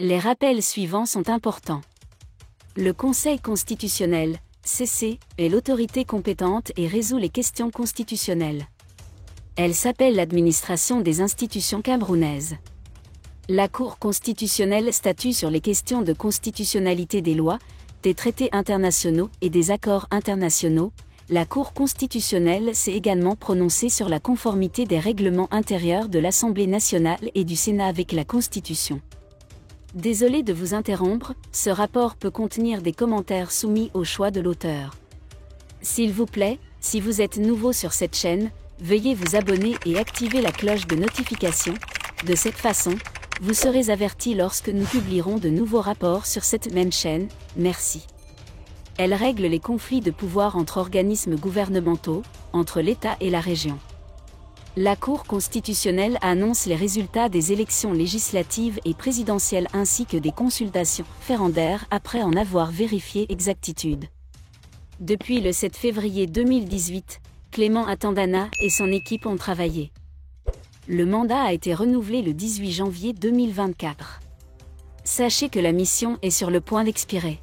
Les rappels suivants sont importants. Le Conseil constitutionnel, CC, est l'autorité compétente et résout les questions constitutionnelles. Elle s'appelle l'administration des institutions camerounaises. La Cour constitutionnelle statue sur les questions de constitutionnalité des lois, des traités internationaux et des accords internationaux. La Cour constitutionnelle s'est également prononcée sur la conformité des règlements intérieurs de l'Assemblée nationale et du Sénat avec la Constitution. Désolé de vous interrompre, ce rapport peut contenir des commentaires soumis au choix de l'auteur. S'il vous plaît, si vous êtes nouveau sur cette chaîne, veuillez vous abonner et activer la cloche de notification. De cette façon, vous serez averti lorsque nous publierons de nouveaux rapports sur cette même chaîne. Merci. Elle règle les conflits de pouvoir entre organismes gouvernementaux, entre l'État et la région. La Cour constitutionnelle annonce les résultats des élections législatives et présidentielles ainsi que des consultations référendaires après en avoir vérifié exactitude. Depuis le 7 février 2018, Clément Atandana et son équipe ont travaillé. Le mandat a été renouvelé le 18 janvier 2024. Sachez que la mission est sur le point d'expirer.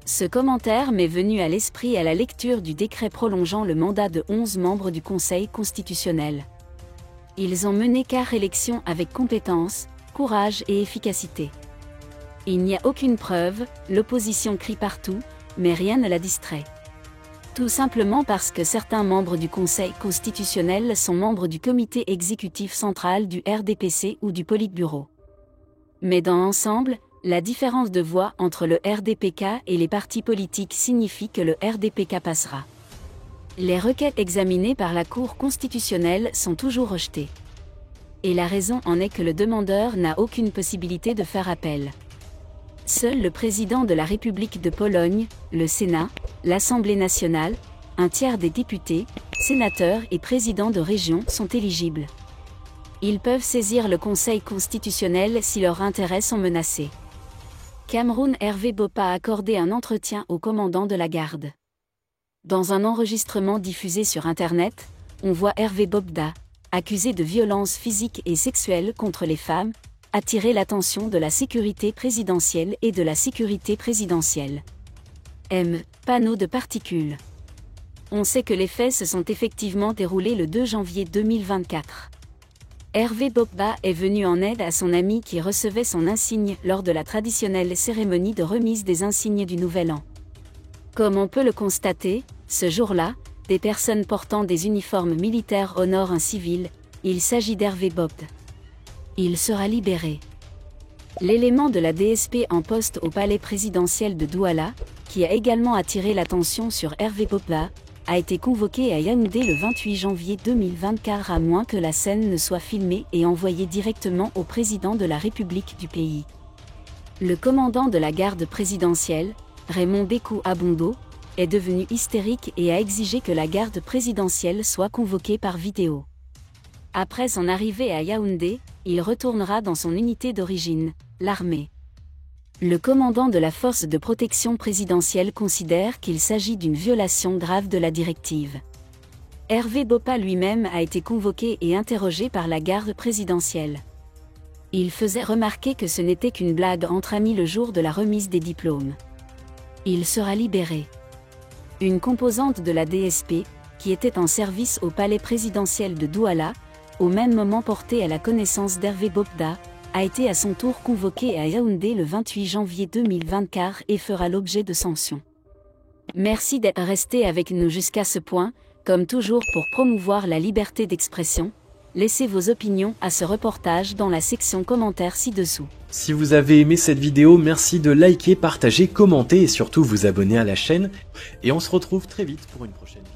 Ce commentaire m'est venu à l'esprit à la lecture du décret prolongeant le mandat de 11 membres du Conseil constitutionnel. Ils ont mené 4 élections avec compétence, courage et efficacité. Il n'y a aucune preuve, l'opposition crie partout, mais rien ne la distrait. Tout simplement parce que certains membres du Conseil constitutionnel sont membres du comité exécutif central du RDPC ou du Politburo. Mais dans l'ensemble, la différence de voix entre le RDPK et les partis politiques signifie que le RDPK passera. Les requêtes examinées par la Cour constitutionnelle sont toujours rejetées. Et la raison en est que le demandeur n'a aucune possibilité de faire appel. Seul le président de la République de Pologne, le Sénat, l'Assemblée nationale, un tiers des députés, sénateurs et présidents de région sont éligibles. Ils peuvent saisir le Conseil constitutionnel si leurs intérêts sont menacés. Cameroun. Hervé Bopa a accordé un entretien au commandant de la garde. Dans un enregistrement diffusé sur Internet, on voit Hervé Bobda, accusé de violences physiques et sexuelles contre les femmes, attirer l'attention de la sécurité présidentielle et de la sécurité présidentielle. Panneau de particules. On sait que les faits se sont effectivement déroulés le 2 janvier 2024. Hervé Bobba est venu en aide à son ami qui recevait son insigne lors de la traditionnelle cérémonie de remise des insignes du Nouvel An. Comme on peut le constater, ce jour-là, des personnes portant des uniformes militaires honorent un civil. Il s'agit d'Hervé Bobda. Il sera libéré. L'élément de la DSP en poste au palais présidentiel de Douala, qui a également attiré l'attention sur Hervé Bobda, a été convoqué à Yaoundé le 28 janvier 2024 à moins que la scène ne soit filmée et envoyée directement au président de la République du pays. Le commandant de la garde présidentielle, Raymond Békou Abondo, est devenu hystérique et a exigé que la garde présidentielle soit convoquée par vidéo. Après son arrivée à Yaoundé, il retournera dans son unité d'origine, l'armée. Le commandant de la force de protection présidentielle considère qu'il s'agit d'une violation grave de la directive. Hervé Bopa lui-même a été convoqué et interrogé par la garde présidentielle. Il faisait remarquer que ce n'était qu'une blague entre amis le jour de la remise des diplômes. Il sera libéré. Une composante de la DSP, qui était en service au palais présidentiel de Douala, au même moment portée à la connaissance d'Hervé Bobda, a été à son tour convoqué à Yaoundé le 28 janvier 2024 et fera l'objet de sanctions. Merci d'être resté avec nous jusqu'à ce point, comme toujours pour promouvoir la liberté d'expression. Laissez vos opinions à ce reportage dans la section commentaires ci-dessous. Si vous avez aimé cette vidéo, merci de liker, partager, commenter et surtout vous abonner à la chaîne. Et on se retrouve très vite pour une prochaine vidéo.